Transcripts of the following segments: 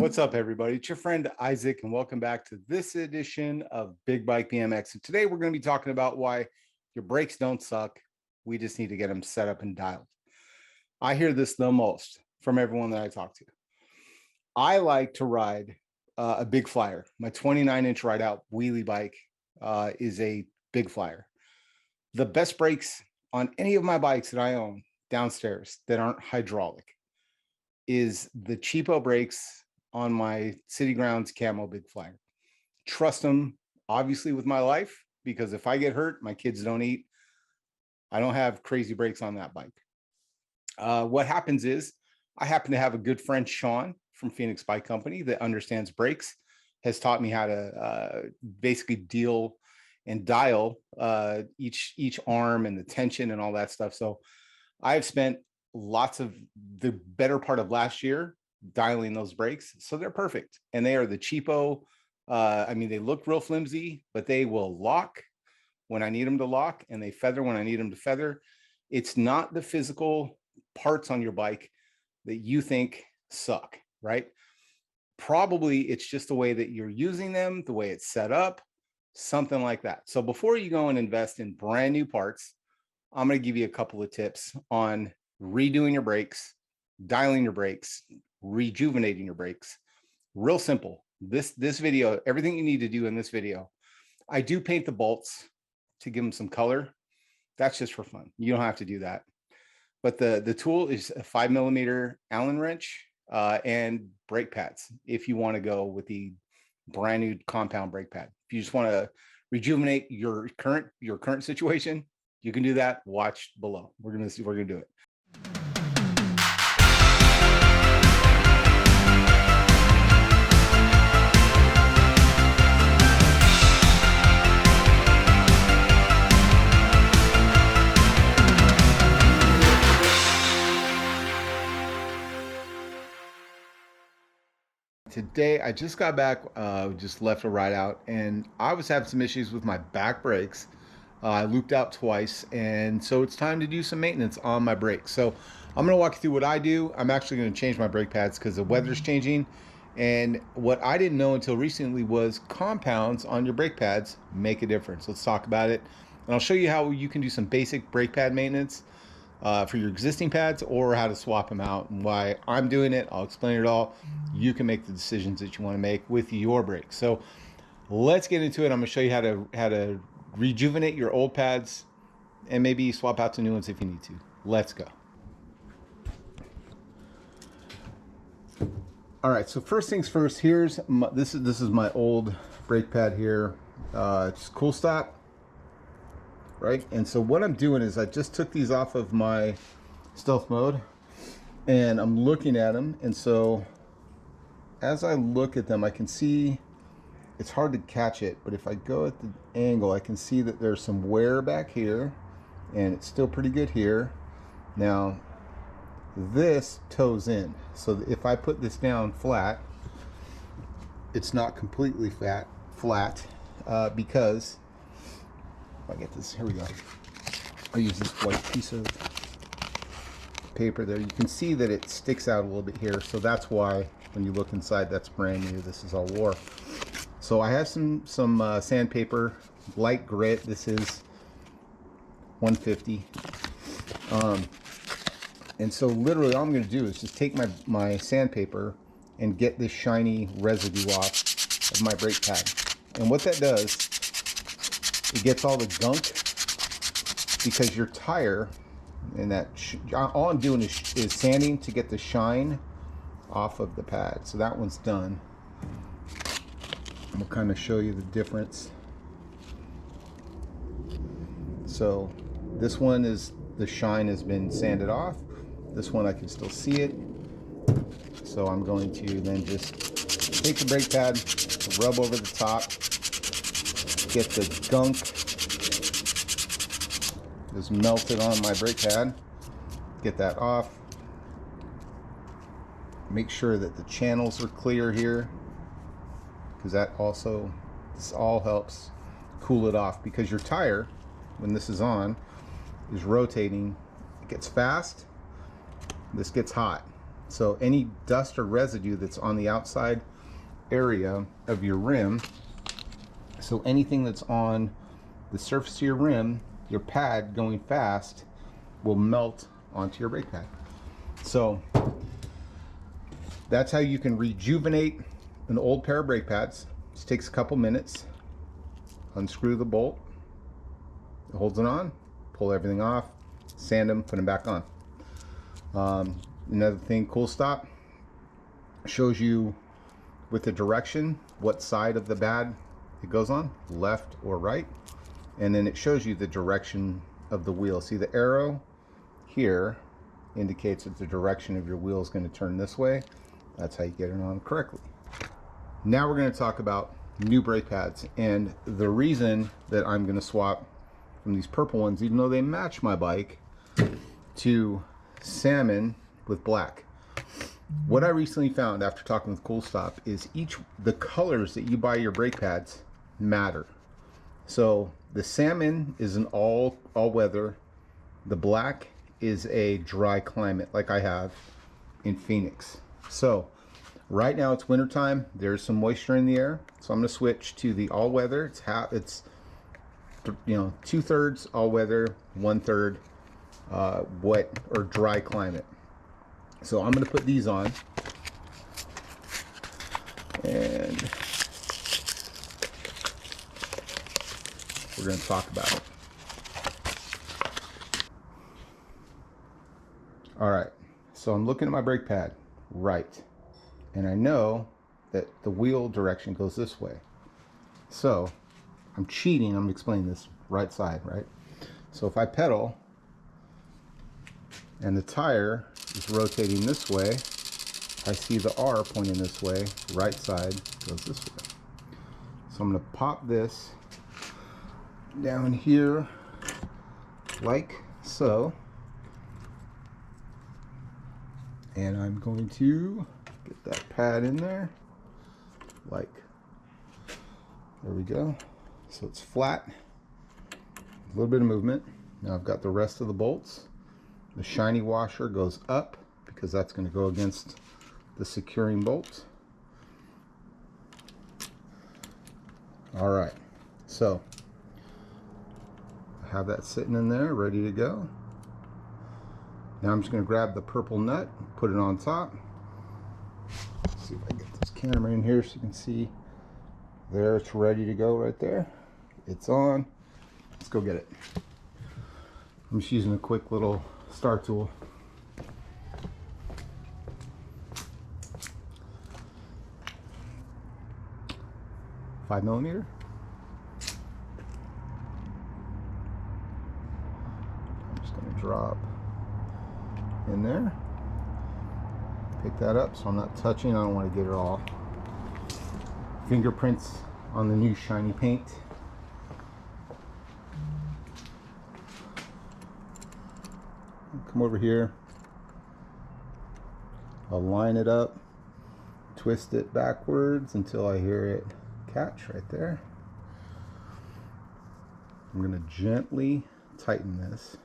What's up, everybody? It's your friend Isaac, and welcome back to this edition of Big Bike BMX. And today we're going to be talking about why your brakes don't suck. We just need to get them set up and dialed. I hear this the most from everyone that I talk to. I like to ride a big flyer. My 29-inch ride out wheelie bike is a big flyer. The best brakes on any of my bikes that I own downstairs that aren't hydraulic is the cheapo brakes on my City Grounds Camo Big Flyer. Trust them, obviously, with my life, because if I get hurt, my kids don't eat. I don't have crazy brakes on that bike. What happens is I happen to have a good friend, Sean, from PhoenixBikeCompany that understands brakes, has taught me how to basically deal and dial each arm and the tension and all that stuff. So I've spent lots of the better part of last year dialing those brakes, so they're perfect, and they are the cheapo. I mean, they look real flimsy, but they will lock when I need them to lock, and they feather when I need them to feather. It's not the physical parts on your bike that you think suck, right? Probably it's just the way that you're using them, the way it's set up, something like that. So before you go and invest in brand new parts, I'm going to give you a couple of tips on redoing your brakes, dialing your brakes, rejuvenating your brakes. Real simple. This video, everything you need to do in this video. I do paint the bolts to give them some color. That's just for fun. You don't have to do that. But the tool is a 5mm Allen wrench and brake pads if you want to go with the brand new compound brake pad. If you just want to rejuvenate your current situation, you can do that. Watch below. We're gonna do it. Today, I just got back, just left a ride out, and I was having some issues with my back brakes. I looped out twice, and so it's time to do some maintenance on my brakes. So I'm going to walk you through what I do. I'm actually going to change my brake pads because the weather's changing. And what I didn't know until recently was compounds on your brake pads make a difference. Let's talk about it. And I'll show you how you can do some basic brake pad maintenance for your existing pads, or how to swap them out, and why I'm doing it. I'll explain it all. You can make the decisions that you want to make with your brakes. So let's get into it. I'm going to show you how to rejuvenate your old pads and maybe swap out to new ones if you need to. Let's go. All right, so first things first, here's this is my old brake pad here. It's CoolStop. Right, and so what I'm doing is I just took these off of my stealth mode, and I'm looking at them. And so as I look at them, I can see it's hard to catch it, but if I go at the angle, I can see that there's some wear back here, and it's still pretty good here. Now this toes in, so if I put this down flat, it's not completely flat because I get this, here we go. I'll use this white piece of paper there. You can see that it sticks out a little bit here, so that's why when you look inside, that's brand new. This is all wore. So I have some sandpaper, light grit. This is 150. And so literally all I'm going to do is just take my sandpaper and get this shiny residue off of my brake pad. And what that does, it gets all the gunk, because your tire and that all I'm doing is sanding to get the shine off of the pad. So that one's done. We'll kind of show you the difference. So this one is, the shine has been sanded off. This one I can still see it. So I'm going to then just take the brake pad, rub over the top, get the gunk just melted on my brake pad, get that off, make sure that the channels are clear here, because this all helps cool it off, because your tire, when this is on, is rotating. It gets fast, this gets hot. So any dust or residue that's on the outside area of your rim, so anything that's on the surface of your rim, your pad going fast will melt onto your brake pad. So that's how you can rejuvenate an old pair of brake pads. Just takes a couple minutes. Unscrew the bolt, it holds it on, pull everything off, sand them, put them back on. Another thing, KoolStop shows you with the direction what side of the pad it goes on, left or right, and then it shows you the direction of the wheel. See the arrow here indicates that the direction of your wheel is going to turn this way. That's how you get it on correctly. Now we're going to talk about new brake pads, and the reason that I'm going to swap from these purple ones, even though they match my bike, to salmon with black. What I recently found after talking with KoolStop is the colors that you buy your brake pads matter. So the salmon is an all-weather, the black is a dry climate like I have in Phoenix. So right now it's winter time, there's some moisture in the air, so I'm going to switch to the all-weather. It's 2/3 all-weather, 1/3 wet or dry climate. So I'm going to put these on, and we're going to talk about it. All right, so I'm looking at my brake pad, right, and I know that the wheel direction goes this way. So I'm cheating, I'm explaining this right side, right? So if I pedal and the tire is rotating this way, I see the R pointing this way, right side goes this way. So I'm going to pop this down here like so, and I'm going to get that pad in there, like, there we go. So it's flat, a little bit of movement. Now I've got the rest of the bolts. The shiny washer goes up because that's going to go against the securing bolt. All right, so I have that sitting in there ready to go. Now I'm just going to grab the purple nut, put it on top. Let's see if I get this camera in here so you can see. There, it's ready to go right there. It's on. Let's go get it. I'm just using a quick little star tool. $5 millimeter. I'm just going to drop in there. Pick that up so I'm not touching. I don't want to get it all fingerprints on the new shiny paint. Come over here. I'll line it up, twist it backwards until I hear it catch right there. I'm going to gently tighten this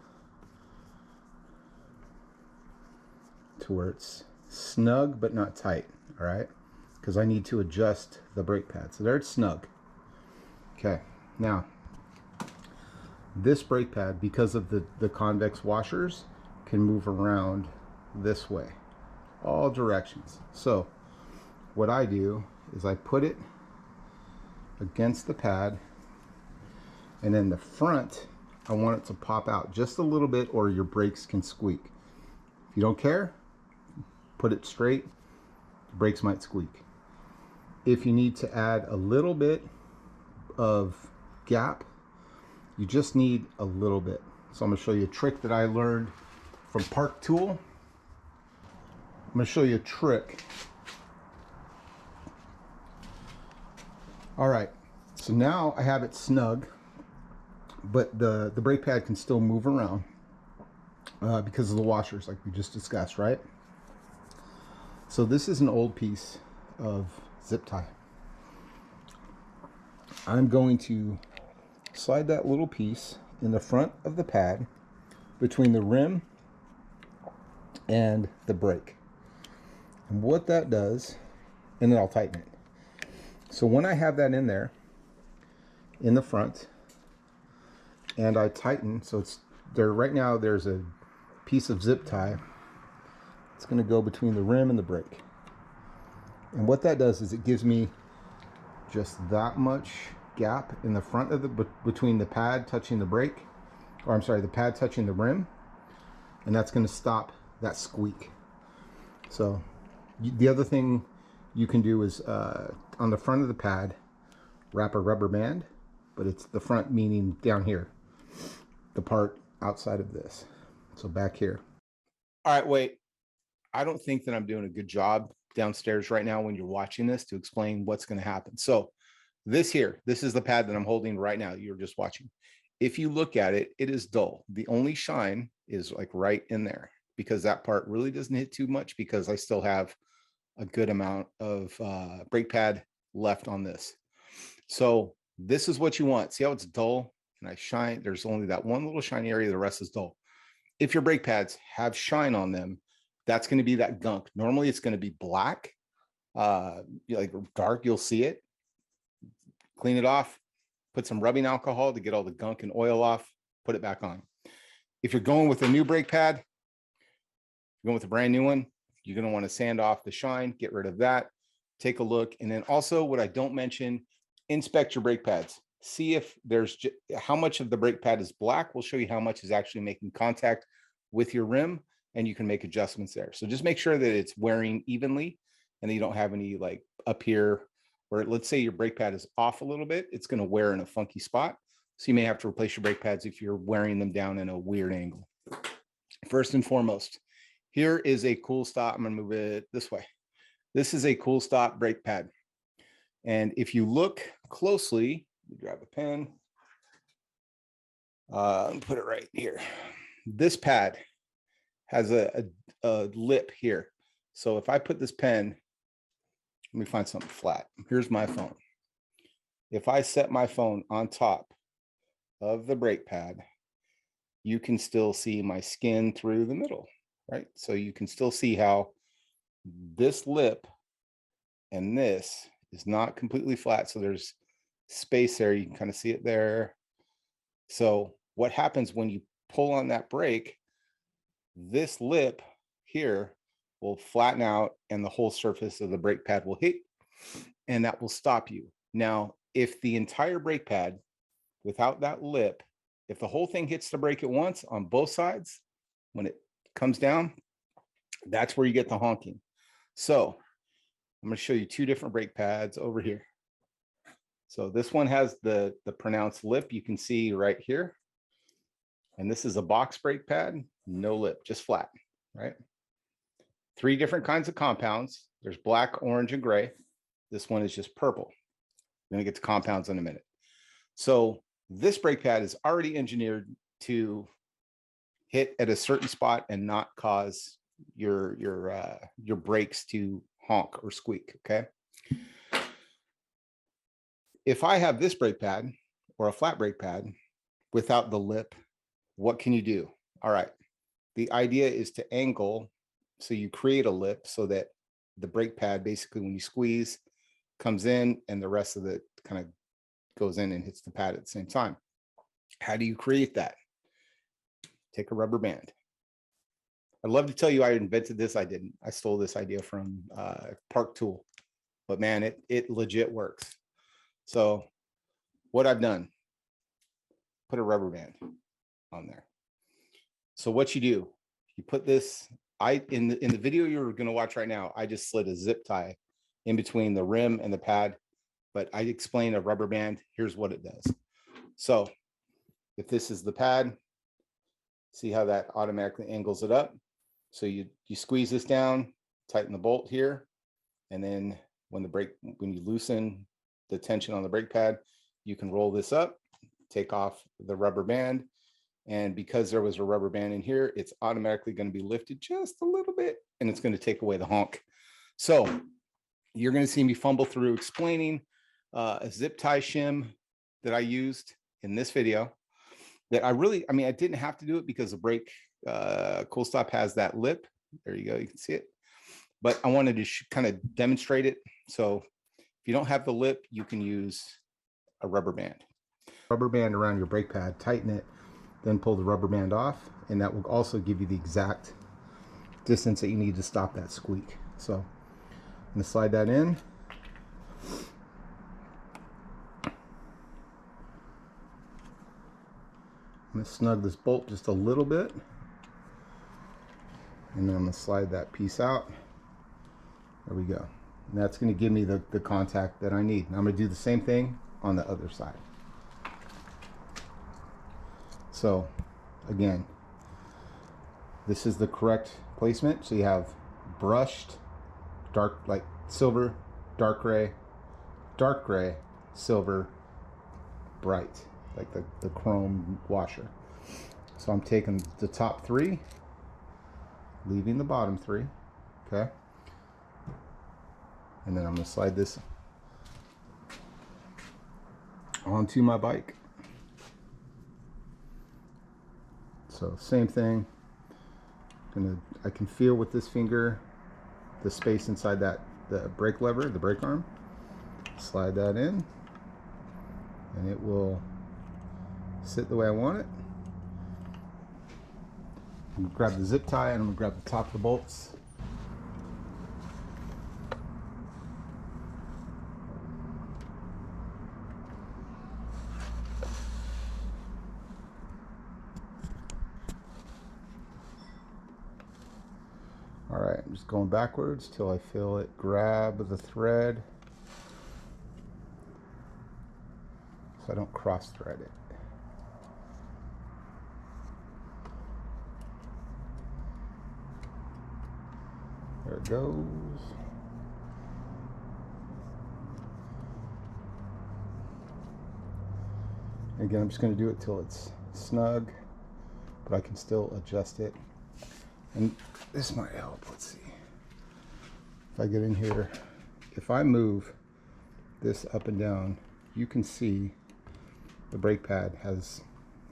to where it's snug but not tight, all right? Because I need to adjust the brake pad. So there, it's snug. Okay, now this brake pad, because of the convex washers, can move around this way, all directions. So what I do is I put it against the pad, and then the front, I want it to pop out just a little bit or your brakes can squeak. If you don't care, put it straight, the brakes might squeak. If you need to add a little bit of gap, you just need a little bit. So I'm going to show you a trick that I learned from Park Tool. I'm going to show you a trick. All right, so now I have it snug, but the brake pad can still move around because of the washers like we just discussed, right? So this is an old piece of zip tie. I'm going to slide that little piece in the front of the pad between the rim and the brake. And what that does, and then I'll tighten it. So when I have that in there, in the front, and I tighten, so it's there right now, there's a piece of zip tie. It's going to go between the rim and the brake. And what that does is it gives me just that much gap in the front of the, between the pad touching the brake, or I'm sorry, the pad touching the rim, and that's going to stop that squeak. So the other thing you can do is on the front of the pad, wrap a rubber band, but it's the front meaning down here, the part outside of this. So back here. All right, wait. I don't think that I'm doing a good job downstairs right now when you're watching this to explain what's going to happen. So this here, this is the pad that I'm holding right now. You're just watching. If you look at it, it is dull. The only shine is like right in there because that part really doesn't hit too much because I still have a good amount of brake pad left on this. So this is what you want. See how it's dull and I shine? There's only that one little shiny area. The rest is dull. If your brake pads have shine on them, that's going to be that gunk. Normally it's going to be black, like dark. You'll see it. Clean it off, put some rubbing alcohol to get all the gunk and oil off, put it back on. If you're going with a new brake pad, going with a brand new one, you're going to want to sand off the shine, get rid of that, take a look. And then also what I don't mention, inspect your brake pads. See if there's how much of the brake pad is black. We'll show you how much is actually making contact with your rim, and you can make adjustments there. So just make sure that it's wearing evenly and that you don't have any like up here where, let's say your brake pad is off a little bit, it's going to wear in a funky spot. So you may have to replace your brake pads if you're wearing them down in a weird angle. First and foremost, here is a CoolStop. I'm going to move it this way. This is a CoolStop brake pad. And if you look closely, grab a pen, put it right here. This pad has a lip here. So if I put this pen, let me find something flat. Here's my phone. If I set my phone on top of the brake pad, you can still see my skin through the middle, right? So you can still see how this lip and this is not completely flat. So there's space there. You can kind of see it there. So what happens when you pull on that brake, this lip here will flatten out and the whole surface of the brake pad will hit, and that will stop you. Now, if the entire brake pad without that lip, if the whole thing hits the brake at once on both sides, when it comes down, that's where you get the honking. So I'm going to show you two different brake pads over here. So this one has the pronounced lip you can see right here. And this is a box brake pad, no lip, just flat, right? Three different kinds of compounds. There's black, orange, and gray. This one is just purple. We're going to get to compounds in a minute. So this brake pad is already engineered to hit at a certain spot and not cause your brakes to honk or squeak, okay? If I have this brake pad or a flat brake pad without the lip, what can you do? All right. The idea is to angle. So you create a lip so that the brake pad, basically when you squeeze, comes in and the rest of it kind of goes in and hits the pad at the same time. How do you create that? Take a rubber band. I'd love to tell you I invented this. I didn't. I stole this idea from Park Tool, but man, it legit works. So what I've done, put a rubber band on there. So what you do, you put this, in the video you're going to watch right now, I just slid a zip tie in between the rim and the pad, but I explained a rubber band. Here's what it does. So if this is the pad, see how that automatically angles it up. So you squeeze this down, tighten the bolt here, and then when you loosen the tension on the brake pad, you can roll this up, take off the rubber band. And because there was a rubber band in here, it's automatically going to be lifted just a little bit, and it's going to take away the honk. So you're going to see me fumble through explaining a zip tie shim that I used in this video that I didn't have to do it because the brake CoolStop has that lip. There you go. You can see it. but I wanted to kind of demonstrate it. So if you don't have the lip, you can use a rubber band. Rubber band around your brake pad, tighten it, then pull the rubber band off, and that will also give you the exact distance that you need to stop that squeak. So I'm going to slide that in. I'm going to snug this bolt just a little bit, and then I'm going to slide that piece out. There we go. And that's going to give me the contact that I need. And I'm going to do the same thing on the other side. So again, this is the correct placement. So you have brushed, dark, like silver, dark gray, silver, bright, like the chrome washer. So I'm taking the top three, leaving the bottom three, okay? And then I'm gonna slide this onto my bike. So same thing. I can feel with this finger the space inside the brake lever, the brake arm. Slide that in, and it will sit the way I want it. I'm gonna grab the zip tie and I'm gonna grab the top of the bolts. All right, I'm just going backwards till I feel it grab the thread so I don't cross thread it. There it goes. Again, I'm just going to do it till it's snug, but I can still adjust it. And this might help. Let's see. If I get in here, if I move this up and down, you can see the brake pad has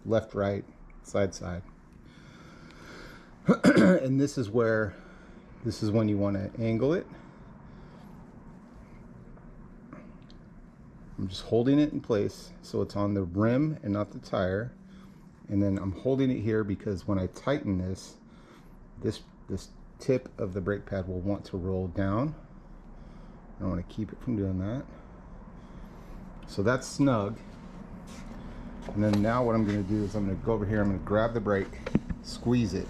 left, right, side, side. And this is when you want to angle it. I'm just holding it in place so it's on the rim and not the tire. And then I'm holding it here because when I tighten this tip of the brake pad will want to roll down. I want to keep it from doing that. So that's snug. And then now what I'm going to do is I'm going to go over here, I'm going to grab the brake, squeeze it,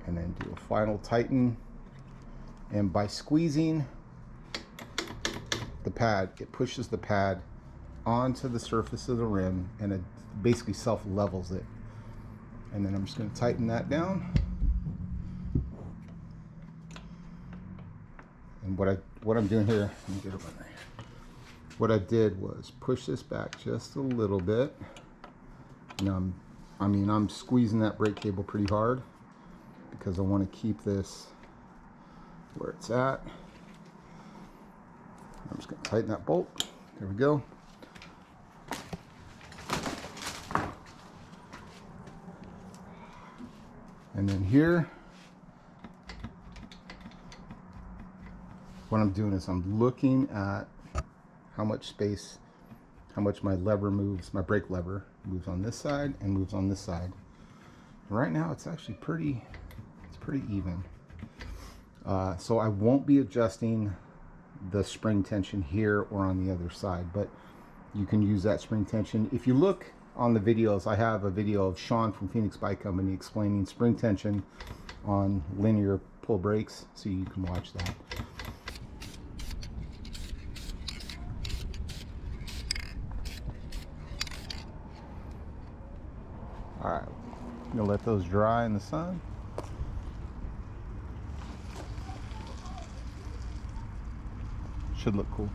and then do a final tighten. And by squeezing the pad, it pushes the pad onto the surface of the rim and it basically self-levels it. And then I'm just going to tighten that down. And what I'm doing here, let me get it on there. What I did was push this back just a little bit. And I'm squeezing that brake cable pretty hard because I want to keep this where it's at. I'm just going to tighten that bolt. There we go. And then here, what I'm doing is I'm looking at how much space, how much my lever moves, my brake lever moves on this side and moves on this side. And right now it's actually pretty even. So I won't be adjusting the spring tension here or on the other side, but you can use that spring tension. If you look on the videos, I have a video of Sean from PhoenixBikeCompany explaining spring tension on linear pull brakes, so you can watch that. All right, I'm gonna let those dry in the sun. Should look cool.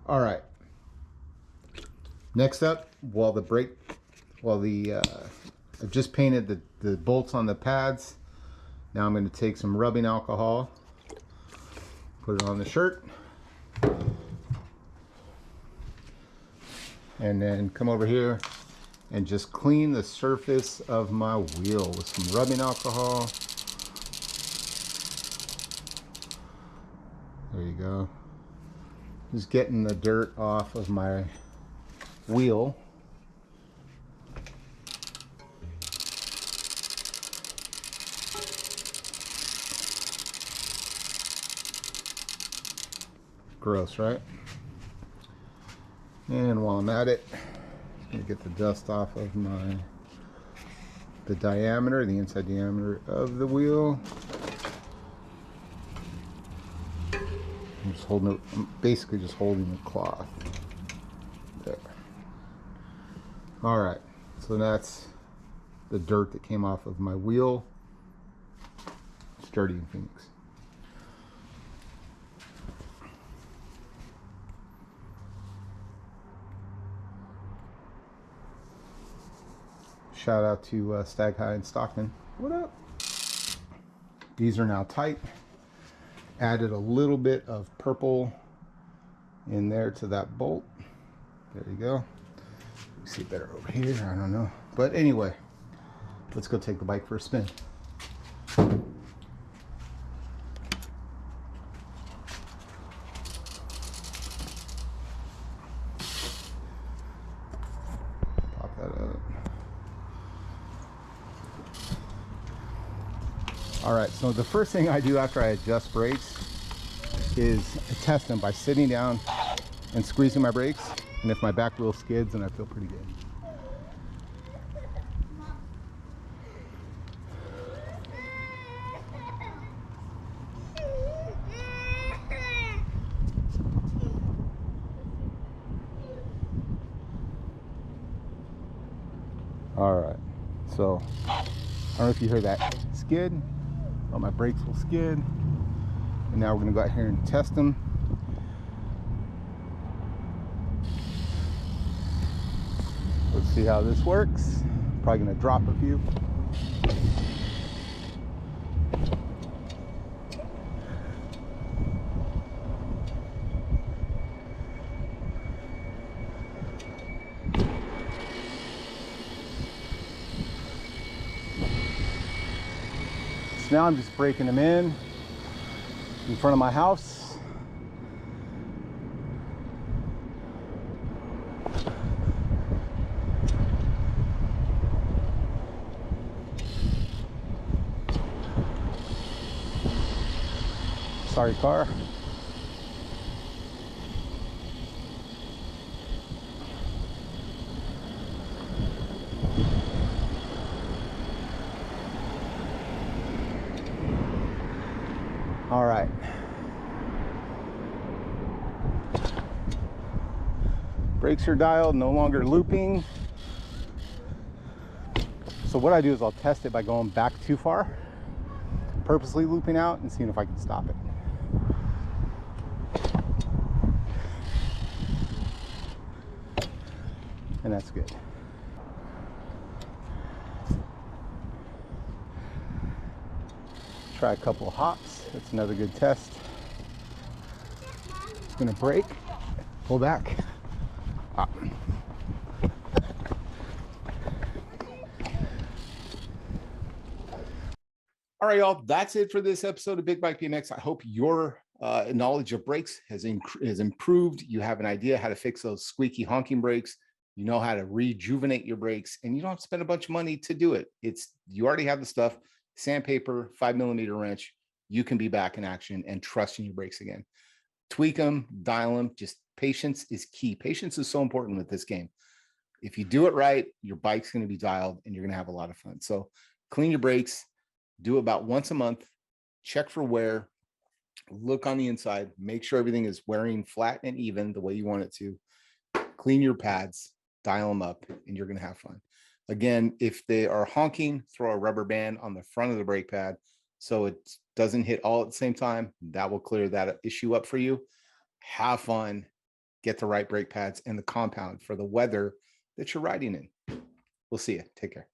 All right. Next up, I've just painted the bolts on the pads. Now I'm going to take some rubbing alcohol, put it on the shirt, and then come over here and just clean the surface of my wheel with some rubbing alcohol. There you go. Just getting the dirt off of my wheel. Gross, right? And while I'm at it, I'm gonna get the dust off of the diameter, the inside diameter of the wheel. I'm just holding it, I'm basically just holding the cloth. There. All right, so that's the dirt that came off of my wheel. It's dirty in Phoenix. Shout out to Stag High in Stockton. What up? These are now tight. Added a little bit of purple in there to that bolt. There you go. You see it better over here, I don't know. But anyway, let's go take the bike for a spin. Pop that up. All right, so the first thing I do after I adjust brakes is test them by sitting down and squeezing my brakes. And if my back wheel skids, then I feel pretty good. All right, so I don't know if you hear that skid. Well, my brakes will skid. And now we're gonna go out here and test them. Let's see how this works. Probably gonna drop a few. So now I'm just breaking them in front of my house. Sorry, car. All right. Brakes are dialed, no longer looping. So what I do is I'll test it by going back too far, purposely looping out and seeing if I can stop it. And that's good. Try a couple of hops. That's another good test. Gonna brake, pull back, hop. All right, y'all, that's it for this episode of Big Bike BMX. I hope your knowledge of brakes has improved. You have an idea how to fix those squeaky honking brakes. You know how to rejuvenate your brakes, and you don't have to spend a bunch of money to do it. You already have the stuff, sandpaper, 5mm wrench. You can be back in action and trust in your brakes again. Tweak them, dial them. Just patience is key. Patience is so important with this game. If you do it right, your bike's going to be dialed and you're going to have a lot of fun. So clean your brakes, do it about once a month, check for wear, look on the inside, make sure everything is wearing flat and even the way you want it to. Clean your pads, dial them up, and you're going to have fun. Again, if they are honking, throw a rubber band on the front of the brake pad so it doesn't hit all at the same time. That will clear that issue up for you. Have fun, get the right brake pads and the compound for the weather that you're riding in. We'll see you. Take care.